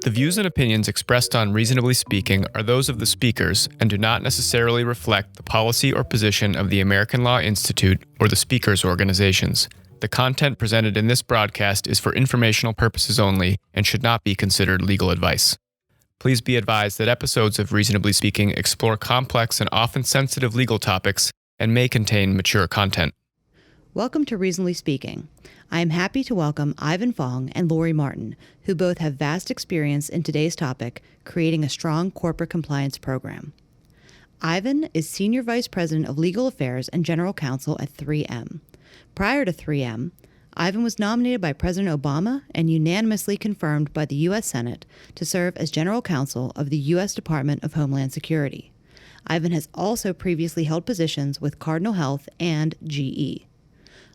The views and opinions expressed on Reasonably Speaking are those of the speakers and do not necessarily reflect the policy or position of the American Law Institute or the speakers' organizations. The content presented in this broadcast is for informational purposes only and should not be considered legal advice. Please be advised that episodes of Reasonably Speaking explore complex and often sensitive legal topics and may contain mature content. Welcome to Reasonably Speaking. I am happy to welcome Ivan Fong and Lori Martin, who both have vast experience in today's topic, creating a strong corporate compliance program. Ivan is Senior Vice President of Legal Affairs and General Counsel at 3M. Prior to 3M, Ivan was nominated by President Obama and unanimously confirmed by the U.S. Senate to serve as General Counsel of the U.S. Department of Homeland Security. Ivan has also previously held positions with Cardinal Health and GE.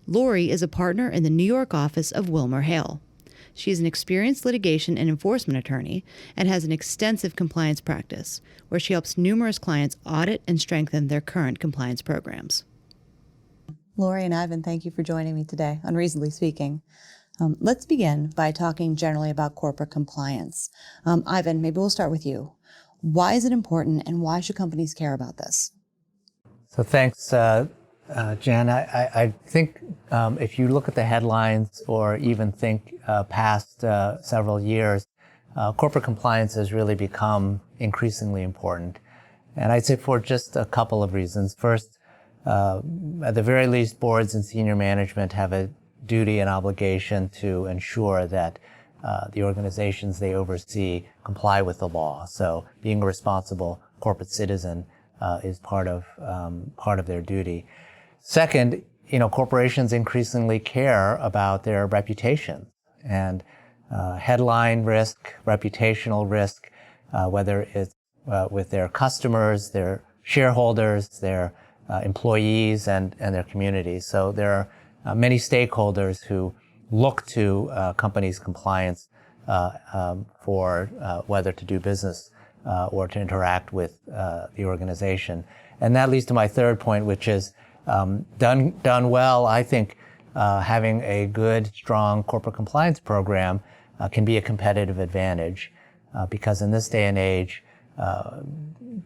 Lori is a partner in the New York office of WilmerHale. She is an experienced litigation and enforcement attorney and has an extensive compliance practice, where she helps numerous clients audit and strengthen their current compliance programs. Lori and Ivan, thank you for joining me today on Reasonably Speaking. Let's begin by talking generally about corporate compliance. Ivan, maybe we'll start with you. Why is it important and why should companies care about this? So thanks, Jen. I think if you look at the headlines or even think past several years, corporate compliance has really become increasingly important. And I'd say for just a couple of reasons. First, at the very least, boards and senior management have a duty and obligation to ensure that the organizations they oversee comply with the law. So being a responsible corporate citizen is part of their duty. Second, corporations increasingly care about their reputation and headline risk, reputational risk, whether it's with their customers, their shareholders, their employees, and their communities. So there are many stakeholders who look to companies' compliance for whether to do business or to interact with the organization. And that leads to my third point, which is done well. I think having a good, strong corporate compliance program can be a competitive advantage because in this day and age,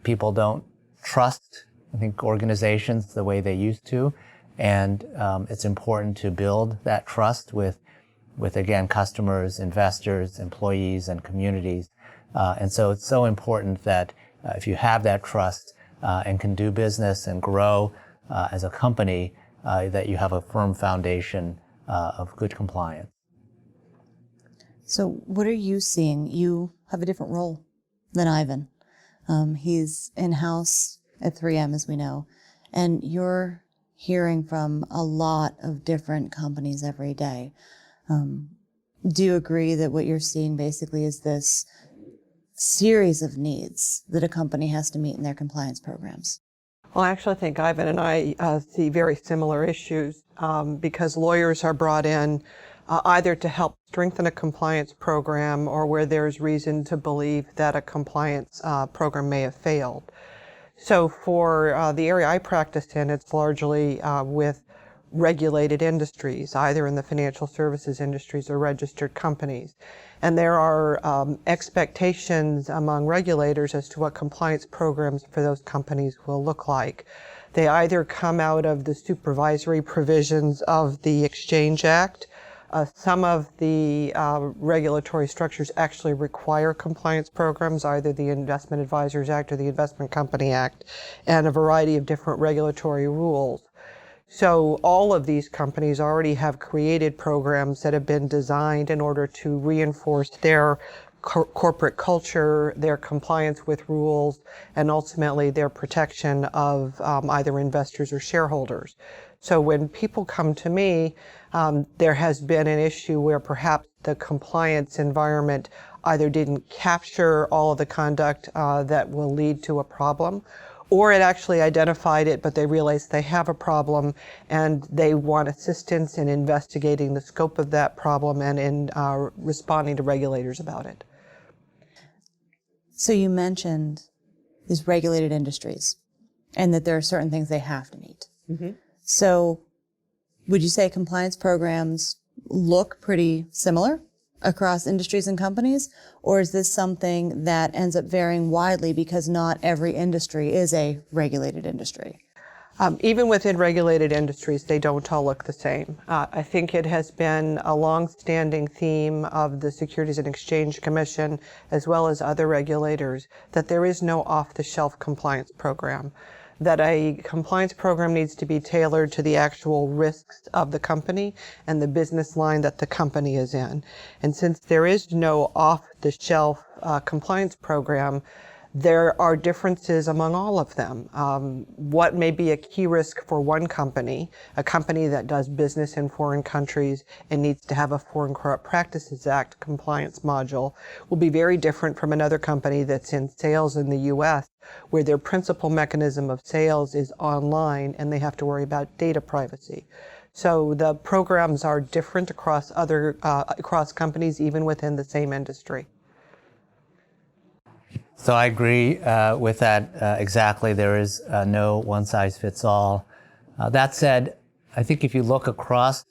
people don't trust, I think, organizations the way they used to, and it's important to build that trust with again, customers, investors, employees, and communities. And so it's so important that if you have that trust and can do business and grow as a company, that you have a firm foundation of good compliance. So what are you seeing? You have a different role than Ivan. He's in-house at 3M, as we know, and you're hearing from a lot of different companies every day. Do you agree that what you're seeing basically is this series of needs that a company has to meet in their compliance programs? Well, I actually think Ivan and I see very similar issues because lawyers are brought in either to help strengthen a compliance program or where there's reason to believe that a compliance program may have failed. So for the area I practice in, it's largely with regulated industries, either in the financial services industries or registered companies. And there are expectations among regulators as to what compliance programs for those companies will look like. They either come out of the supervisory provisions of the Exchange Act. Some of the regulatory structures actually require compliance programs, either the Investment Advisors Act or the Investment Company Act, and a variety of different regulatory rules. So all of these companies already have created programs that have been designed in order to reinforce their corporate culture, their compliance with rules, and ultimately their protection of either investors or shareholders. So when people come to me, there has been an issue where perhaps the compliance environment either didn't capture all of the conduct that will lead to a problem, or it actually identified it, but they realized they have a problem and they want assistance in investigating the scope of that problem and in responding to regulators about it. So you mentioned these regulated industries and that there are certain things they have to meet. Mm-hmm. So would you say compliance programs look pretty similar across industries and companies? Or is this something that ends up varying widely because not every industry is a regulated industry? Even within regulated industries, they don't all look the same. I think it has been a long-standing theme of the Securities and Exchange Commission, as well as other regulators, that there is no off-the-shelf compliance program, that a compliance program needs to be tailored to the actual risks of the company and the business line that the company is in. And since there is no off-the-shelf compliance program, there are differences among all of them. What may be a key risk for one company, a company that does business in foreign countries and needs to have a Foreign Corrupt Practices Act compliance module, will be very different from another company that's in sales in the U.S., where their principal mechanism of sales is online and they have to worry about data privacy. So the programs are different across across companies, even within the same industry. So I agree with that exactly. There is no one-size-fits-all. That said, I think if you look across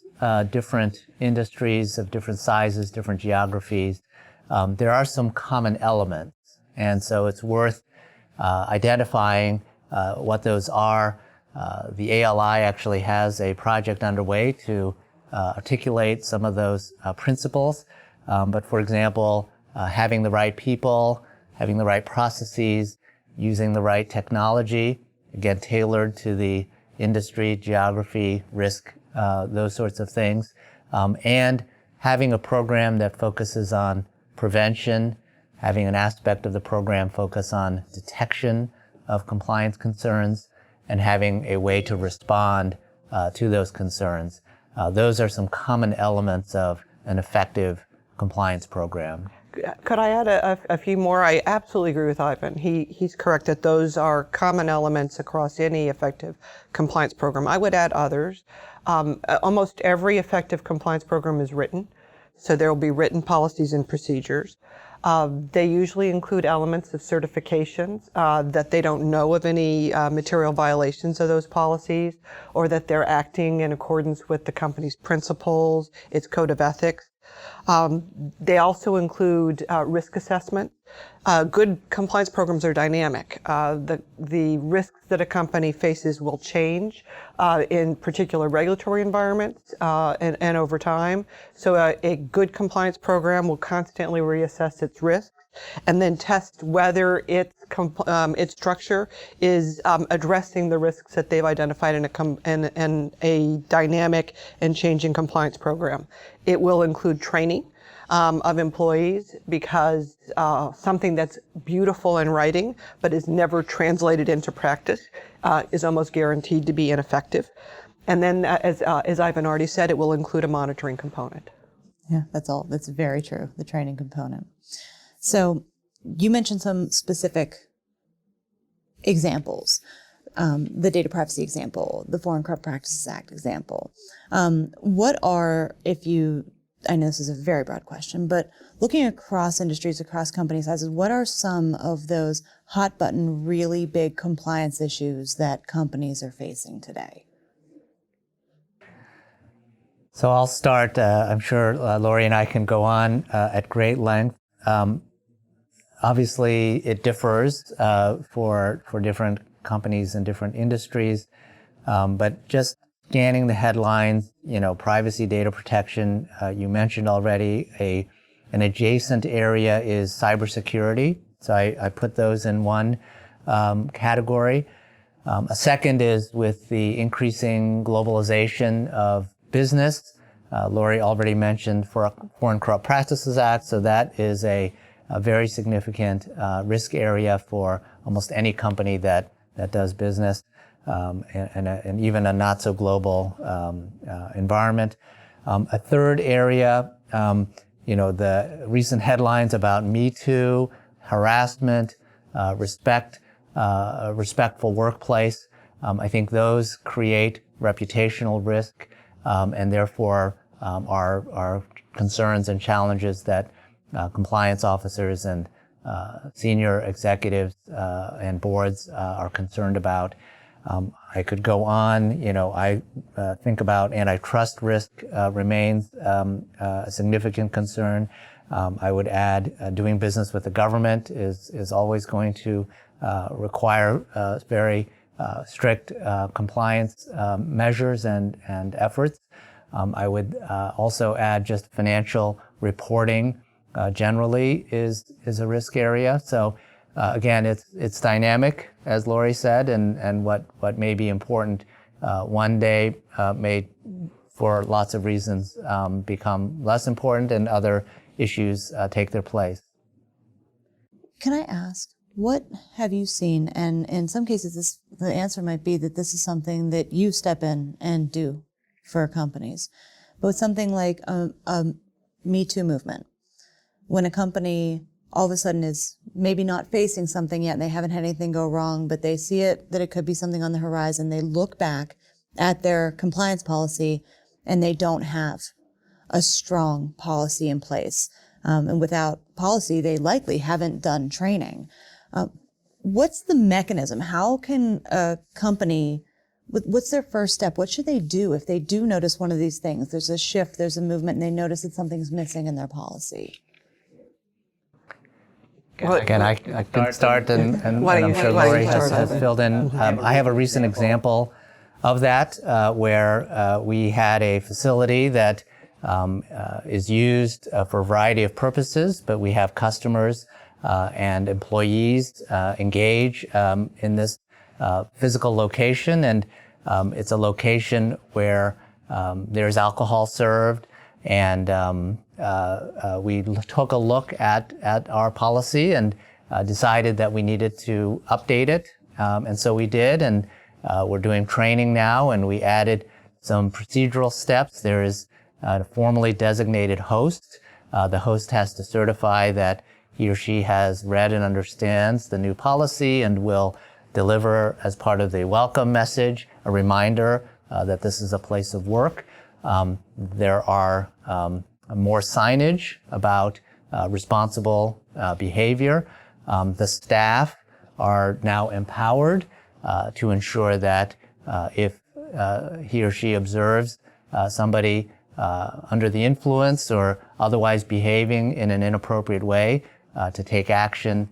different industries of different sizes, different geographies, there are some common elements. And so it's worth identifying what those are. The ALI actually has a project underway to articulate some of those principles. But for example, having the right people, having the right processes, using the right technology, again, tailored to the industry, geography, risk, those sorts of things, and having a program that focuses on prevention, having an aspect of the program focus on detection of compliance concerns, and having a way to respond to those concerns. Those are some common elements of an effective compliance program. Could I add a few more? I absolutely agree with Ivan. He's correct that those are common elements across any effective compliance program. I would add others. Almost every effective compliance program is written, so there will be written policies and procedures. They usually include elements of certifications, that they don't know of any material violations of those policies, or that they're acting in accordance with the company's principles, its code of ethics. They also include risk assessment. Good compliance programs are dynamic. The risks that a company faces will change in particular regulatory environments and over time. So a good compliance program will constantly reassess its risks and then test whether its structure is addressing the risks that they've identified in a dynamic and changing compliance program. It will include training of employees, because something that's beautiful in writing but is never translated into practice is almost guaranteed to be ineffective. And then, as Ivan already said, it will include a monitoring component. Yeah, that's very true, the training component. So you mentioned some specific examples, the data privacy example, the Foreign Corrupt Practices Act example. What are, I know this is a very broad question, but looking across industries, across company sizes, what are some of those hot button, really big compliance issues that companies are facing today? So I'll start. I'm sure Lori and I can go on at great length. Obviously, it differs for different companies and different industries, but just scanning the headlines, privacy, data protection, you mentioned already. An adjacent area is cybersecurity. So I put those in one category. A second is with the increasing globalization of business. Lori already mentioned Foreign Corrupt Practices Act, so that is a very significant risk area for almost any company that does business, and even a not so global environment. A third area, the recent headlines about Me Too, harassment, respectful workplace. I think those create reputational risk, and therefore are concerns and challenges that compliance officers and senior executives and boards are concerned about. I could go on. I think about antitrust risk remains a significant concern. I would add doing business with the government is always going to require very strict compliance measures and efforts. I would also add just financial reporting generally is a risk area. So again, it's dynamic, as Lori said, and what may be important one day may, for lots of reasons, become less important, and other issues take their place. Can I ask, what have you seen? And in some cases, the answer might be that this is something that you step in and do for companies. But with something like a Me Too movement, when a company all of a sudden is maybe not facing something yet and they haven't had anything go wrong, but they see that it could be something on the horizon, they look back at their compliance policy and they don't have a strong policy in place. And without policy, they likely haven't done training. What's the mechanism? How can a company, what's their first step? What should they do if they do notice one of these things? There's a shift, there's a movement, and they notice that something's missing in their policy. Again, I can start, and I'm sure Lori has filled in. I have a recent example of that where we had a facility that is used for a variety of purposes, but we have customers and employees engage in this physical location, and it's a location where there's alcohol served, and we took a look at our policy and decided that we needed to update it, and so we did, and we're doing training now, and we added some procedural steps. There is a formally designated host. The host has to certify that he or she has read and understands the new policy and will deliver, as part of the welcome message, a reminder that this is a place of work. There are more signage about responsible behavior. The staff are now empowered to ensure that if he or she observes somebody under the influence or otherwise behaving in an inappropriate way, to take action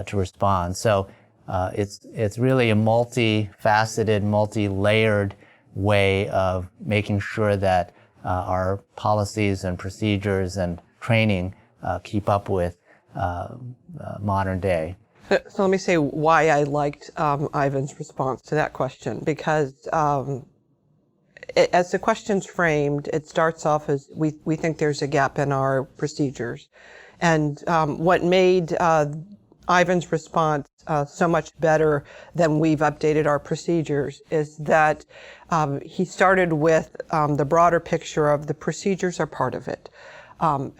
to respond. So it's really a multifaceted, multi-layered way of making sure that our policies and procedures and training keep up with modern day. So let me say why I liked Ivan's response to that question, because as the question's framed, it starts off as we think there's a gap in our procedures. And what made Ivan's response so much better than we've updated our procedures is that he started with the broader picture of the procedures are part of it.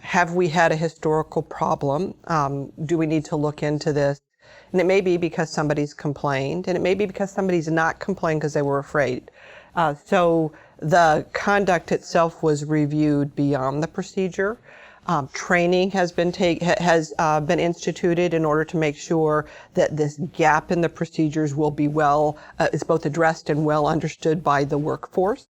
Have we had a historical problem? Do we need to look into this? And it may be because somebody's complained, and it may be because somebody's not complained because they were afraid. So the conduct itself was reviewed beyond the procedure. Training has been instituted in order to make sure that this gap in the procedures will be is both addressed and well understood by the workforce.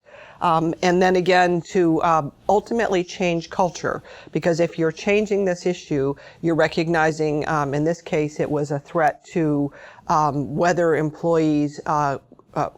And then again, to ultimately change culture, because if you're changing this issue, you're recognizing, in this case, it was a threat to whether employees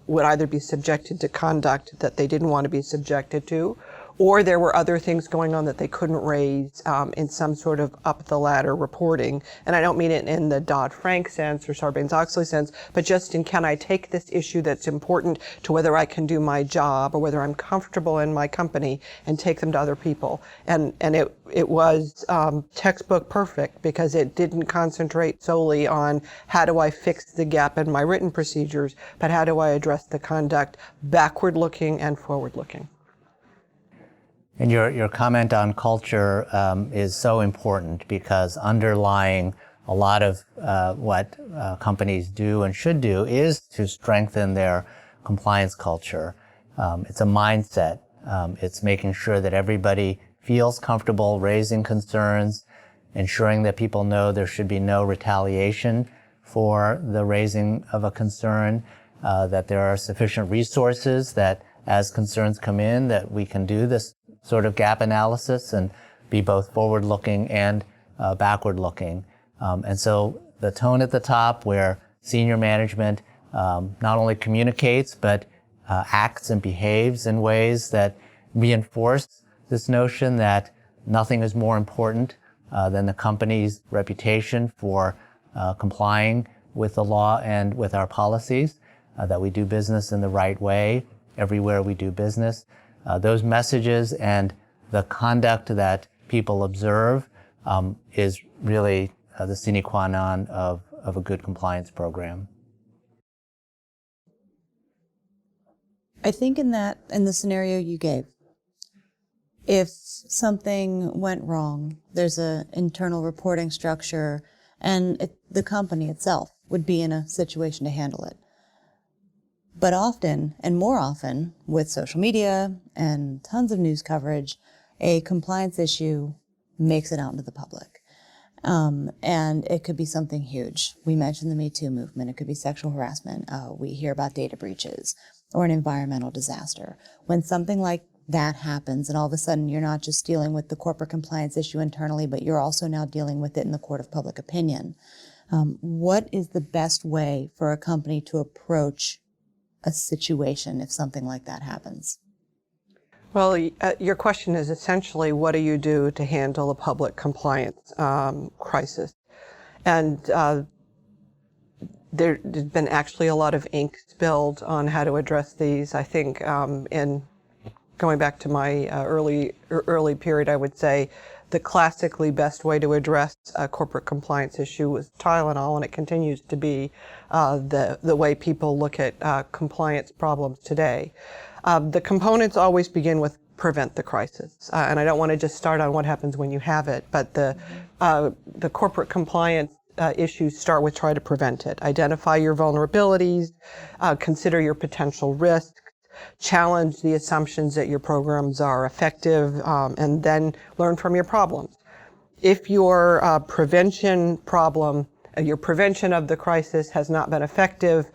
would either be subjected to conduct that they didn't want to be subjected to, or there were other things going on that they couldn't raise in some sort of up-the-ladder reporting. And I don't mean it in the Dodd-Frank sense or Sarbanes-Oxley sense, but just in, can I take this issue that's important to whether I can do my job or whether I'm comfortable in my company and take them to other people. And it was textbook perfect, because it didn't concentrate solely on how do I fix the gap in my written procedures, but how do I address the conduct backward-looking and forward-looking. And your comment on culture is so important, because underlying a lot of what companies do and should do is to strengthen their compliance culture. It's a mindset. It's making sure that everybody feels comfortable raising concerns, ensuring that people know there should be no retaliation for the raising of a concern, that there are sufficient resources that as concerns come in that we can do this sort of gap analysis and be both forward-looking and backward-looking. And so the tone at the top where senior management not only communicates but acts and behaves in ways that reinforce this notion that nothing is more important than the company's reputation for complying with the law and with our policies, that we do business in the right way everywhere we do business. Those messages and the conduct that people observe is really the sine qua non of a good compliance program. I think in the scenario you gave, if something went wrong, there's an internal reporting structure, and the company itself would be in a situation to handle it. But often, and more often, with social media and tons of news coverage, a compliance issue makes it out into the public. And it could be something huge. We mentioned the Me Too movement. It could be sexual harassment. We hear about data breaches or an environmental disaster. When something like that happens, and all of a sudden you're not just dealing with the corporate compliance issue internally, but you're also now dealing with it in the court of public opinion. What is the best way for a company to approach a situation if something like that happens? Well, your question is essentially, what do you do to handle a public compliance crisis? And there's been actually a lot of ink spilled on how to address these. I think in going back to my early period, I would say the classically best way to address a corporate compliance issue was Tylenol, and it continues to be the way people look at compliance problems today. The components always begin with prevent the crisis, and I don't want to just start on what happens when you have it, but the corporate compliance issues start with try to prevent it. Identify your vulnerabilities, consider your potential risks, challenge the assumptions that your programs are effective, and then learn from your problems. If your prevention problem, your prevention of the crisis has not been effective,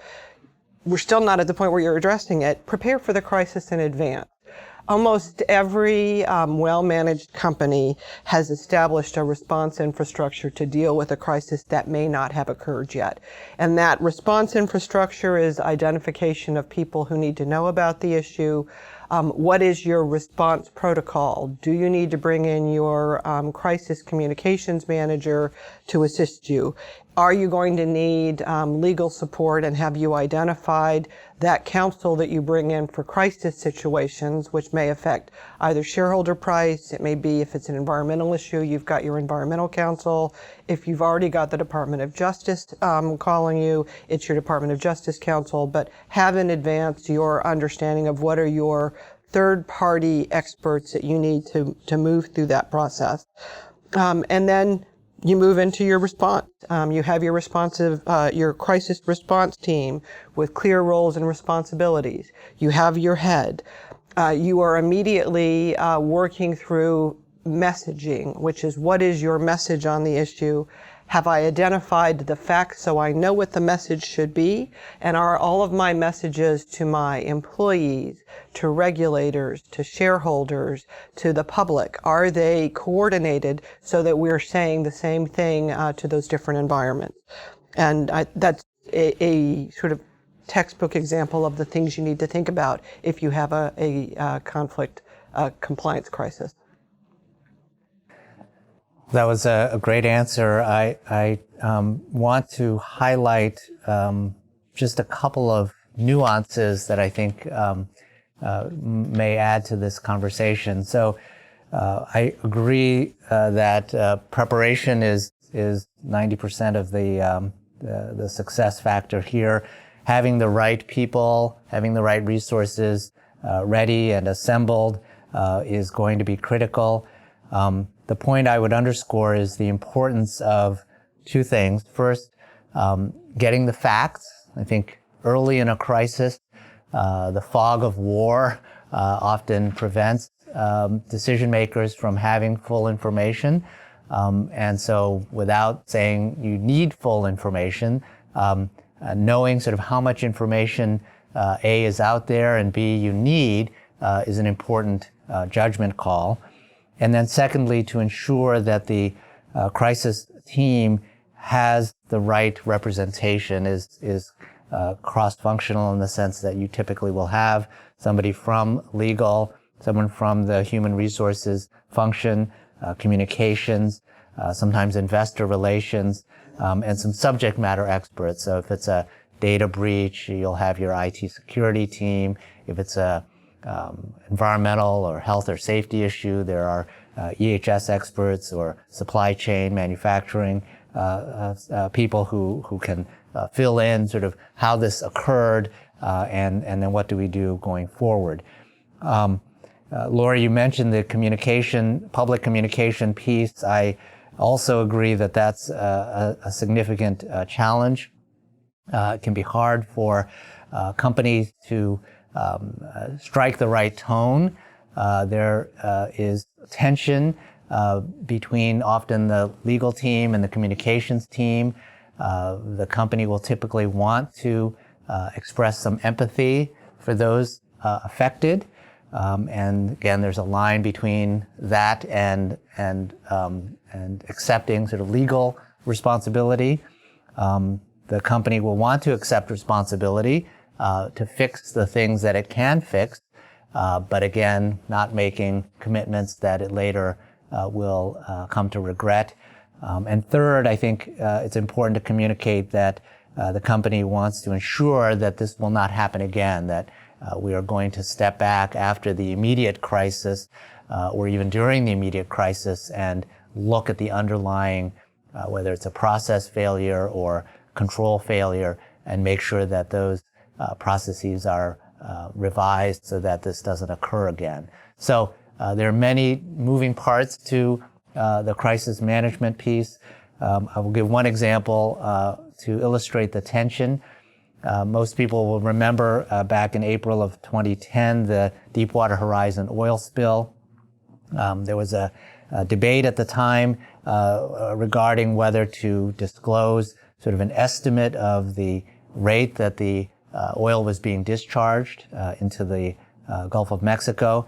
we're still not at the point where you're addressing it, prepare for the crisis in advance. Almost every well-managed company has established a response infrastructure to deal with a crisis that may not have occurred yet. And that response infrastructure is identification of people who need to know about the issue. What is your response protocol? Do you need to bring in your crisis communications manager to assist you? Are you going to need legal support, and have you identified that counsel that you bring in for crisis situations, which may affect either shareholder price? It may be, if it's an environmental issue, you've got your environmental counsel. If you've already got the Department of Justice calling you, it's your Department of Justice counsel. But have in advance your understanding of what are your third-party experts that you need to move through that process. And then you move into your response. You have your your crisis response team with clear roles and responsibilities. You have your head. You are immediately working through messaging, which is, what is your message on the issue? Have I identified the facts so I know what the message should be? And are all of my messages to my employees, to regulators, to shareholders, to the public, are they coordinated so that we're saying the same thing to those different environments? And that's a sort of textbook example of the things you need to think about if you have a conflict compliance crisis. That was a great answer. I want to highlight just a couple of nuances that I think may add to this conversation. So I agree that preparation is 90% of the success factor here. Having the right people, having the right resources ready and assembled is going to be critical. The point I would underscore is the importance of two things. First, getting the facts. I think early in a crisis, the fog of war often prevents decision makers from having full information. And so without saying you need full information, knowing sort of how much information A is out there and B you need is an important judgment call. And then secondly, to ensure that the crisis team has the right representation, is cross-functional in the sense that you typically will have somebody from legal, someone from the human resources function, communications, sometimes investor relations, and some subject matter experts. So if it's a data breach, you'll have your IT security team. If it's a environmental or health or safety issue, there are EHS experts or supply chain manufacturing people who can fill in sort of how this occurred and then what do we do going forward. Laura, you mentioned the public communication piece. I also agree that that's a significant challenge. It can be hard for companies to strike the right tone. There is tension between often the legal team and the communications team. The company will typically want to express some empathy for those affected. And again, there's a line between that and accepting sort of legal responsibility. The company will want to accept responsibility to fix the things that it can fix, but again, not making commitments that it later will come to regret. And third, I think it's important to communicate that the company wants to ensure that this will not happen again, that we are going to step back after the immediate crisis or even during the immediate crisis and look at the underlying, whether it's a process failure or control failure, and make sure that those processes are revised so that this doesn't occur again. So there are many moving parts to the crisis management piece. I will give one example to illustrate the tension. Most people will remember back in April of 2010, the Deepwater Horizon oil spill. There was a debate at the time regarding whether to disclose sort of an estimate of the rate that the oil was being discharged into the Gulf of Mexico.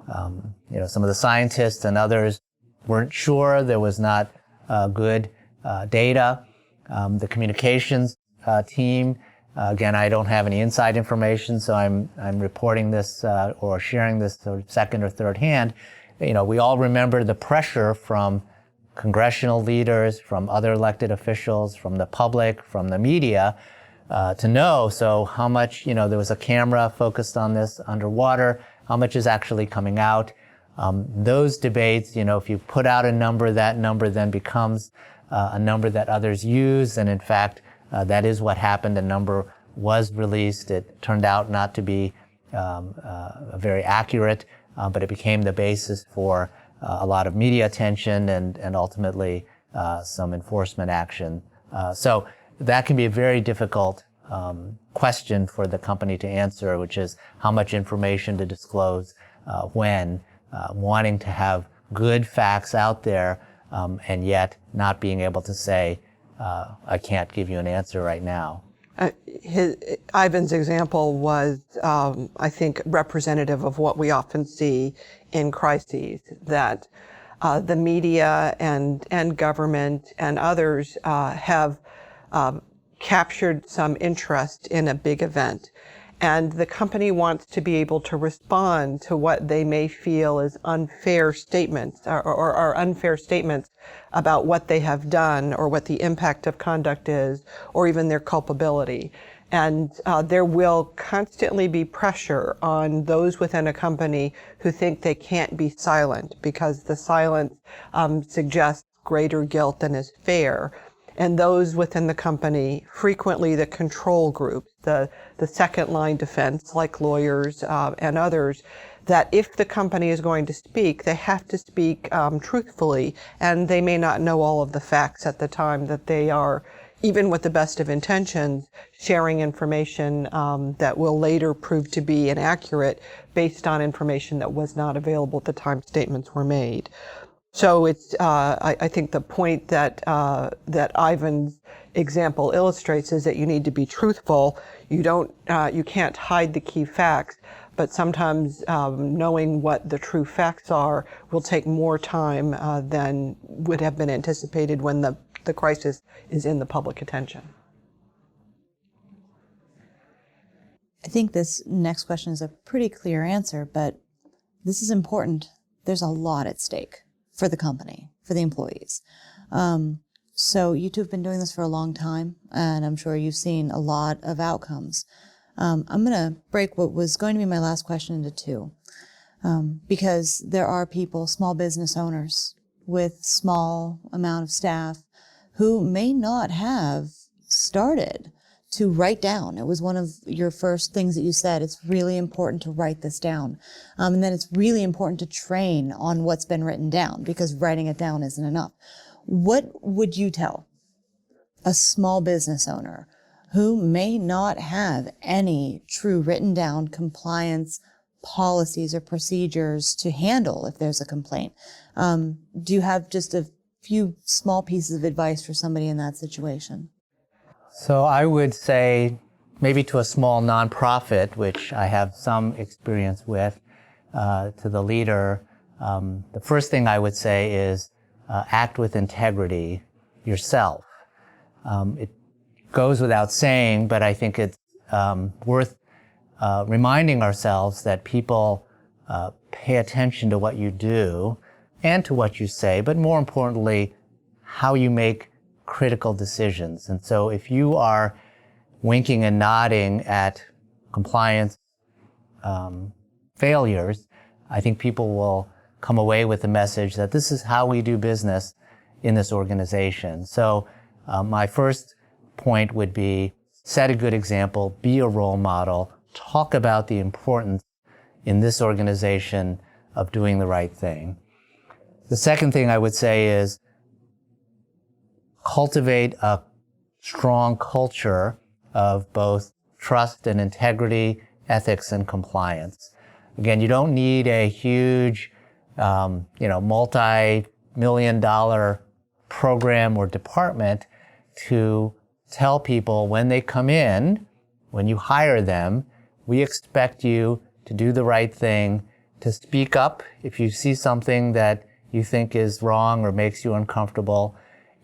Some of the scientists and others weren't sure. There was not good data. The communications team, again, I don't have any inside information, so I'm reporting this or sharing this sort of second or third hand. We all remember the pressure from congressional leaders, from other elected officials, from the public, from the media, to know, so how much, there was a camera focused on this underwater, how much is actually coming out. Those debates, if you put out a number, that number then becomes a number that others use, and in fact, that is what happened. A number was released. It turned out not to be very accurate, but it became the basis for a lot of media attention and ultimately some enforcement action. So that can be a very difficult question for the company to answer, which is how much information to disclose when, wanting to have good facts out there and yet not being able to say, I can't give you an answer right now. Ivan's example was, I think, representative of what we often see in crises, that the media and government and others have captured some interest in a big event. And the company wants to be able to respond to what they may feel is unfair statements or unfair statements about what they have done or what the impact of conduct is or even their culpability. And there will constantly be pressure on those within a company who think they can't be silent because the silence suggests greater guilt than is fair. And those within the company, frequently the control group, the second line defense, like lawyers and others, that if the company is going to speak, they have to speak truthfully, and they may not know all of the facts at the time that they are, even with the best of intentions, sharing information that will later prove to be inaccurate based on information that was not available at the time statements were made. So it's, I think the point that Ivan's example illustrates is that you need to be truthful. You can't hide the key facts, but sometimes knowing what the true facts are will take more time than would have been anticipated when the crisis is in the public attention. I think this next question is a pretty clear answer, but this is important. There's a lot at stake for the company, for the employees. So you two have been doing this for a long time, and I'm sure you've seen a lot of outcomes. I'm going to break what was going to be my last question into two, because there are people, small business owners with small amount of staff, who may not have started to write down. It was one of your first things that you said. It's really important to write this down. And then it's really important to train on what's been written down, because writing it down isn't enough. What would you tell a small business owner who may not have any true written down compliance policies or procedures to handle if there's a complaint? Do you have just a few small pieces of advice for somebody in that situation? So I would say maybe to a small nonprofit, which I have some experience with, to the leader, the first thing I would say is act with integrity yourself. It goes without saying, but I think it's worth reminding ourselves that people pay attention to what you do and to what you say, but more importantly, how you make critical decisions. And so if you are winking and nodding at compliance failures, I think people will come away with the message that this is how we do business in this organization. So my first point would be set a good example, be a role model, talk about the importance in this organization of doing the right thing. The second thing I would say is cultivate a strong culture of both trust and integrity, ethics and compliance. Again, you don't need a huge, multi-million-dollar program or department to tell people when they come in, when you hire them, we expect you to do the right thing, to speak up if you see something that you think is wrong or makes you uncomfortable,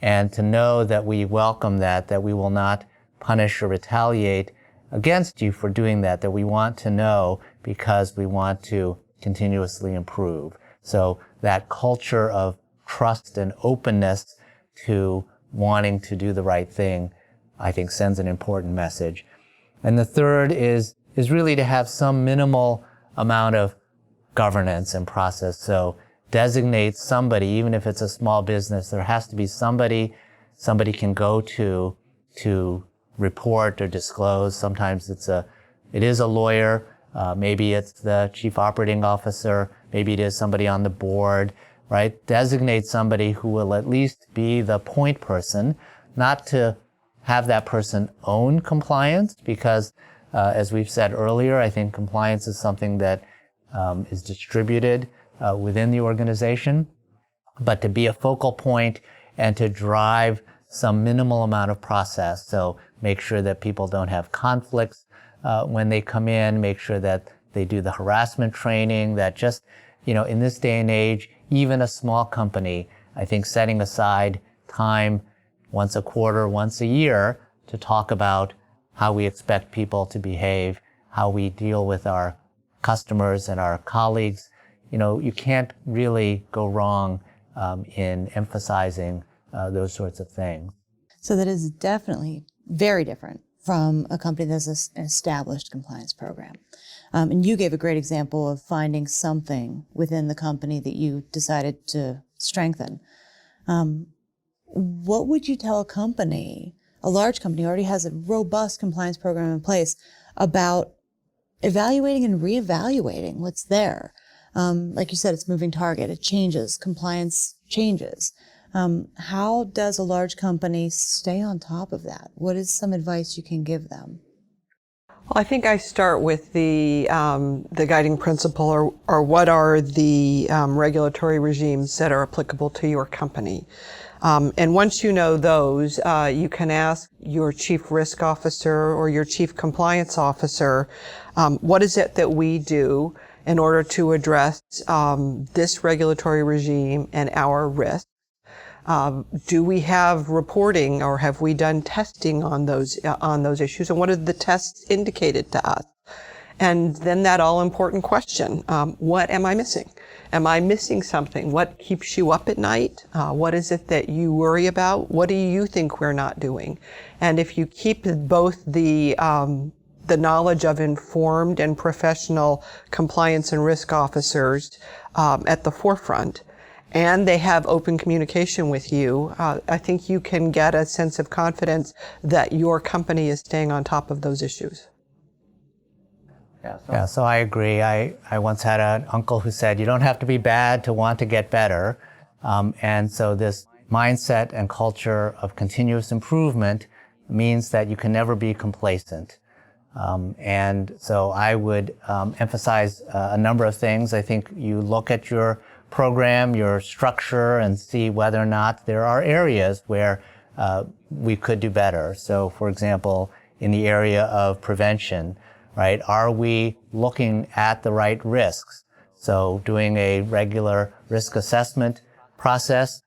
and to know that we welcome that we will not punish or retaliate against you for doing that we want to know because we want to continuously improve. So that culture of trust and openness to wanting to do the right thing, I think sends an important message. And the third is really to have some minimal amount of governance and process. So designate somebody, even if it's a small business, there has to be somebody can go to report or disclose. Sometimes it is a lawyer, maybe it's the chief operating officer, maybe it is somebody on the board, right? Designate somebody who will at least be the point person, not to have that person own compliance, because as we've said earlier, I think compliance is something that is distributed within the organization, but to be a focal point and to drive some minimal amount of process. So make sure that people don't have conflicts when they come in, make sure that they do the harassment training, that just, in this day and age, even a small company, I think setting aside time once a quarter, once a year to talk about how we expect people to behave, how we deal with our customers and our colleagues. You can't really go wrong in emphasizing those sorts of things. So that is definitely very different from a company that's an established compliance program. And you gave a great example of finding something within the company that you decided to strengthen. What would you tell a company, a large company already has a robust compliance program in place, about evaluating and reevaluating what's there? Like you said, it's moving target. It changes. Compliance changes. How does a large company stay on top of that? What is some advice you can give them? Well, I think I start with the guiding principle, or what are the regulatory regimes that are applicable to your company. And once you know those, you can ask your chief risk officer or your chief compliance officer, what is it that we do in order to address this regulatory regime and our risk? Do we have reporting, or have we done testing on those issues? And what have the tests indicated to us? And then that all-important question, what am I missing? Am I missing something? What keeps you up at night? What is it that you worry about? What do you think we're not doing? And if you keep both the knowledge of informed and professional compliance and risk officers at the forefront, and they have open communication with you, I think you can get a sense of confidence that your company is staying on top of those issues. Yeah, so I agree. I once had an uncle who said, you don't have to be bad to want to get better. And so this mindset and culture of continuous improvement means that you can never be complacent. And so I would emphasize a number of things. I think you look at your program, your structure, and see whether or not there are areas where we could do better. So, for example, in the area of prevention, right? Are we looking at the right risks? So doing a regular risk assessment process.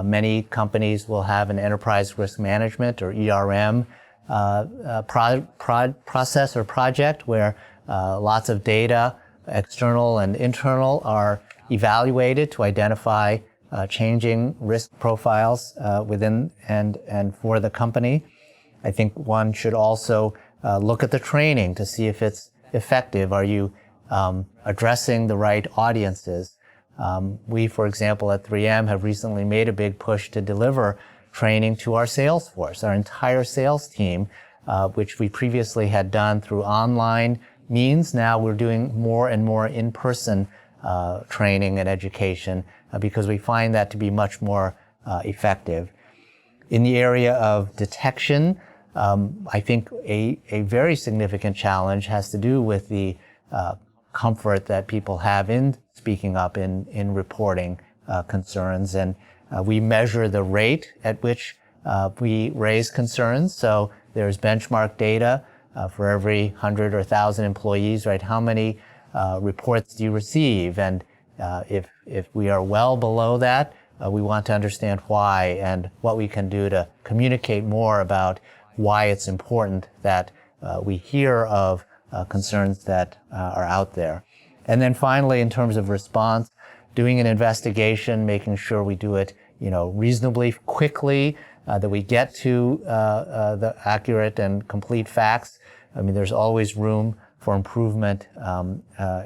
Many companies will have an enterprise risk management or ERM process or project where lots of data, external and internal, are evaluated to identify changing risk profiles within and for the company. I think one should also look at the training to see if it's effective. Are you addressing the right audiences? We, for example, at 3M have recently made a big push to deliver training to our sales force, our entire sales team, which we previously had done through online means. Now we're doing more and more in-person training and education because we find that to be much more effective. In the area of detection, I think a very significant challenge has to do with the comfort that people have in speaking up in reporting concerns. And we measure the rate at which we raise concerns. So there's benchmark data for every 100 or 1,000 employees, right? How many reports do you receive? And if we are well below that, we want to understand why and what we can do to communicate more about why it's important that we hear of concerns that are out there. And then finally, in terms of response, doing an investigation, making sure we do it, reasonably quickly, that we get to the accurate and complete facts. I mean, there's always room for improvement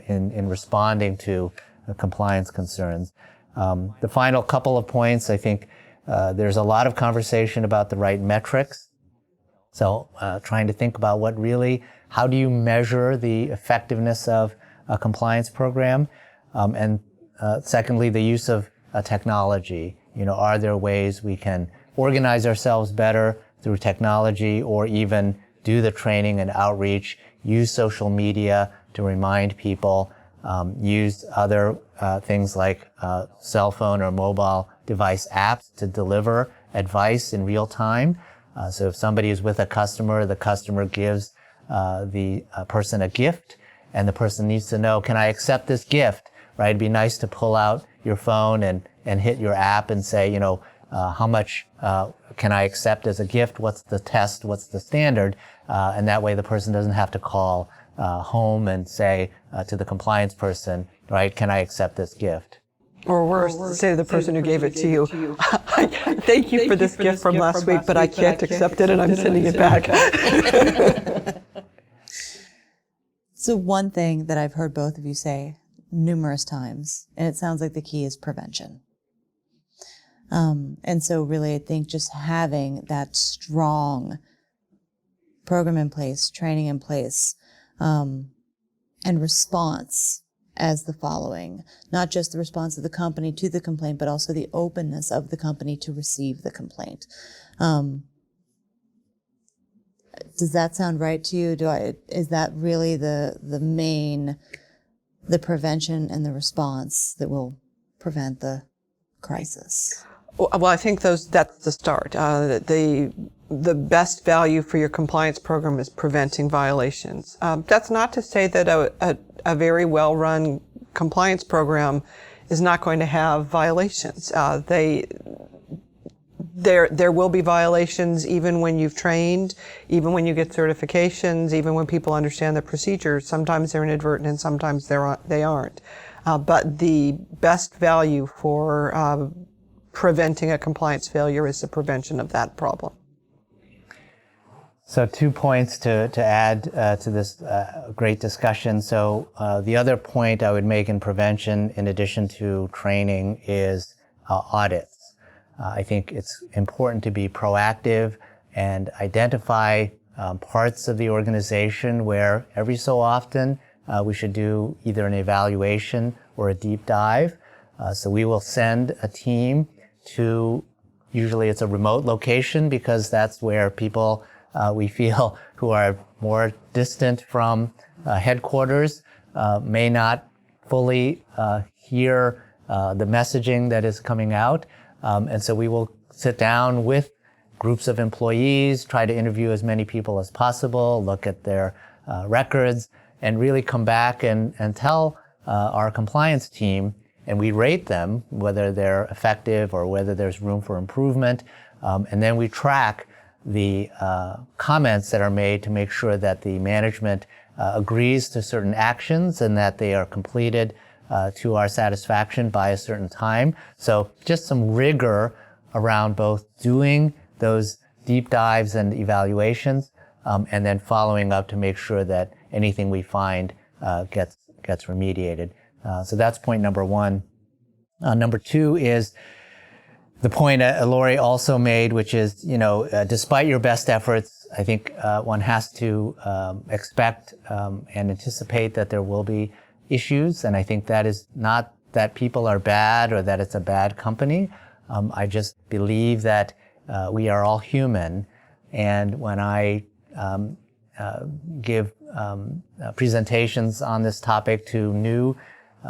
in responding to compliance concerns. The final couple of points, I think there's a lot of conversation about the right metrics. So trying to think about how do you measure the effectiveness of a compliance program? And secondly, the use of technology. Are there ways we can organize ourselves better through technology, or even do the training and outreach, use social media to remind people, use other things like cell phone or mobile device apps to deliver advice in real time. So if somebody is with a customer, the customer gives the person a gift, and the person needs to know, can I accept this gift? Right? It'd be nice to pull out your phone and hit your app and say, how much can I accept as a gift? What's the test? What's the standard? And that way the person doesn't have to call home and say to the compliance person, right, can I accept this gift? Or worse, say to the person who gave it to you, thank you for this gift from last week, but I can't accept it and I'm sending it back. So one thing that I've heard both of you say numerous times, and it sounds like the key is prevention. And so really, I think just having that strong program in place, training in place, and response as the following, not just the response of the company to the complaint, but also the openness of the company to receive the complaint. Does that sound right to you? Is that really the prevention and the response that will prevent the crisis? Well, I think that's the start. The best value for your compliance program is preventing violations. That's not to say that a very well-run compliance program is not going to have violations. There will be violations even when you've trained, even when you get certifications, even when people understand the procedures. Sometimes they're inadvertent and sometimes they aren't. But the best value for preventing a compliance failure is the prevention of that problem. So 2 points to add to this great discussion. So the other point I would make in prevention, in addition to training, is audits. I think it's important to be proactive and identify parts of the organization where every so often we should do either an evaluation or a deep dive. So we will send a team to, usually it's a remote location because that's where people we feel who are more distant from headquarters may not fully hear the messaging that is coming out. And so we will sit down with groups of employees, try to interview as many people as possible, look at their records, and really come back and tell our compliance team, and we rate them, whether they're effective or whether there's room for improvement. And then we track the comments that are made to make sure that the management agrees to certain actions and that they are completed to our satisfaction by a certain time. So just some rigor around both doing those deep dives and evaluations, and then following up to make sure that anything we find gets remediated. So that's point number one. Number two is the point Lori also made, which is, despite your best efforts, I think one has to expect and anticipate that there will be issues. And I think that is not that people are bad or that it's a bad company. I just believe that we are all human. And when I give presentations on this topic to new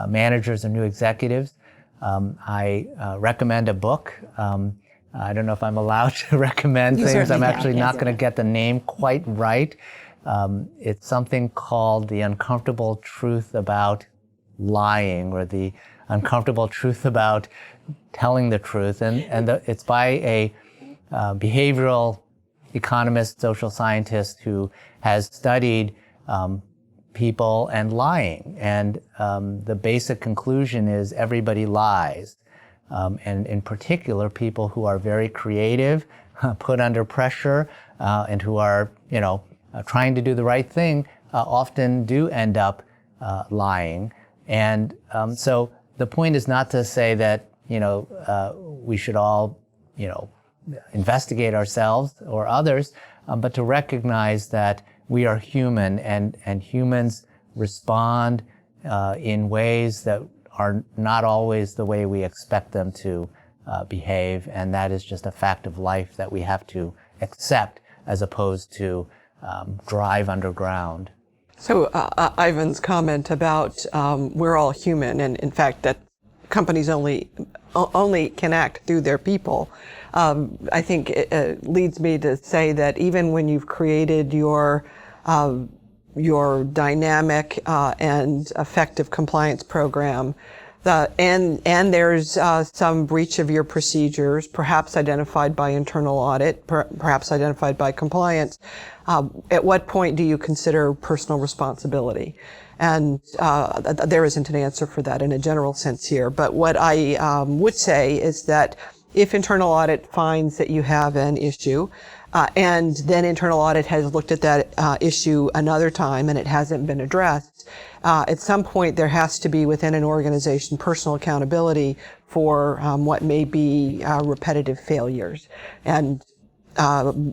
managers or new executives, I recommend a book. I don't know if I'm allowed to recommend things. I'm actually not going to get the name quite right. It's something called The Uncomfortable Truth About Lying, or The Uncomfortable Truth About Telling the Truth. And it's by a behavioral economist, social scientist who has studied people and lying. And the basic conclusion is everybody lies. And in particular, people who are very creative, put under pressure, and who are, trying to do the right thing, often do end up lying. And so the point is not to say that, we should all, investigate ourselves or others, but to recognize that we are human, and humans respond in ways that are not always the way we expect them to behave, and that is just a fact of life that we have to accept as opposed to drive underground. So Ivan's comment about we're all human, and in fact that companies only can act through their people, I think it leads me to say that even when you've created your dynamic and effective compliance program, and there's some breach of your procedures, perhaps identified by internal audit, perhaps identified by compliance, at what point do you consider personal responsibility? And there isn't an answer for that in a general sense here. But what I would say is that if internal audit finds that you have an issue, and then internal audit has looked at that issue another time and it hasn't been addressed, at some point there has to be within an organization personal accountability for what may be repetitive failures. And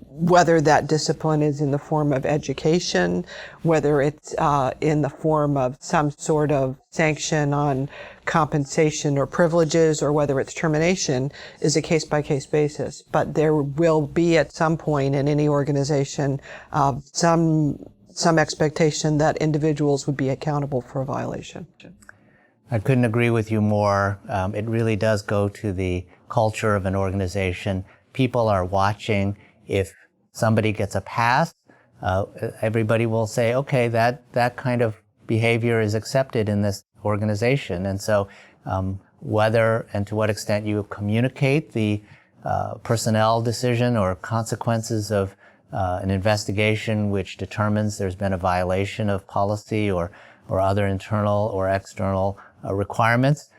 whether that discipline is in the form of education, whether it's in the form of some sort of sanction on compensation or privileges, or whether it's termination, is a case-by-case basis. But there will be at some point in any organization some expectation that individuals would be accountable for a violation. I couldn't agree with you more. It really does go to the culture of an organization. People are watching. If somebody gets a pass, everybody will say, okay, that kind of behavior is accepted in this organization. And so whether and to what extent you communicate the personnel decision or consequences of an investigation which determines there's been a violation of policy or other internal or external requirements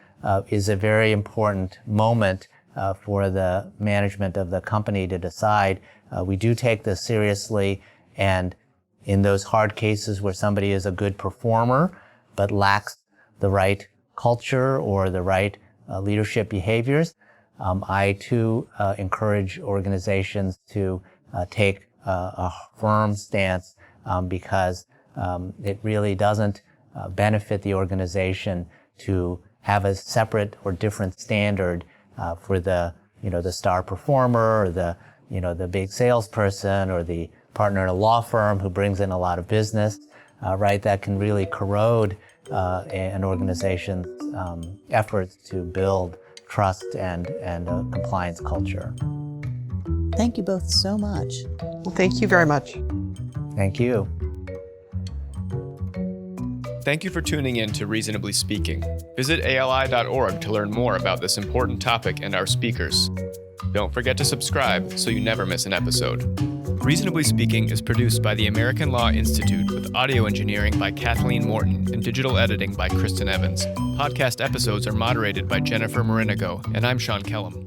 is a very important moment for the management of the company to decide. We do take this seriously, and in those hard cases where somebody is a good performer but lacks the right culture or the right leadership behaviors, I too encourage organizations to take a firm stance because it really doesn't benefit the organization to have a separate or different standard for the star performer or the big salesperson or the partner in a law firm who brings in a lot of business, right? That can really corrode an organization's efforts to build trust and a compliance culture. Thank you both so much. Well, thank you very much. Thank you. Thank you for tuning in to Reasonably Speaking. Visit ali.org to learn more about this important topic and our speakers. Don't forget to subscribe so you never miss an episode. Reasonably Speaking is produced by the American Law Institute with audio engineering by Kathleen Morton and digital editing by Kristen Evans. Podcast episodes are moderated by Jennifer Marinigo, and I'm Sean Kellum.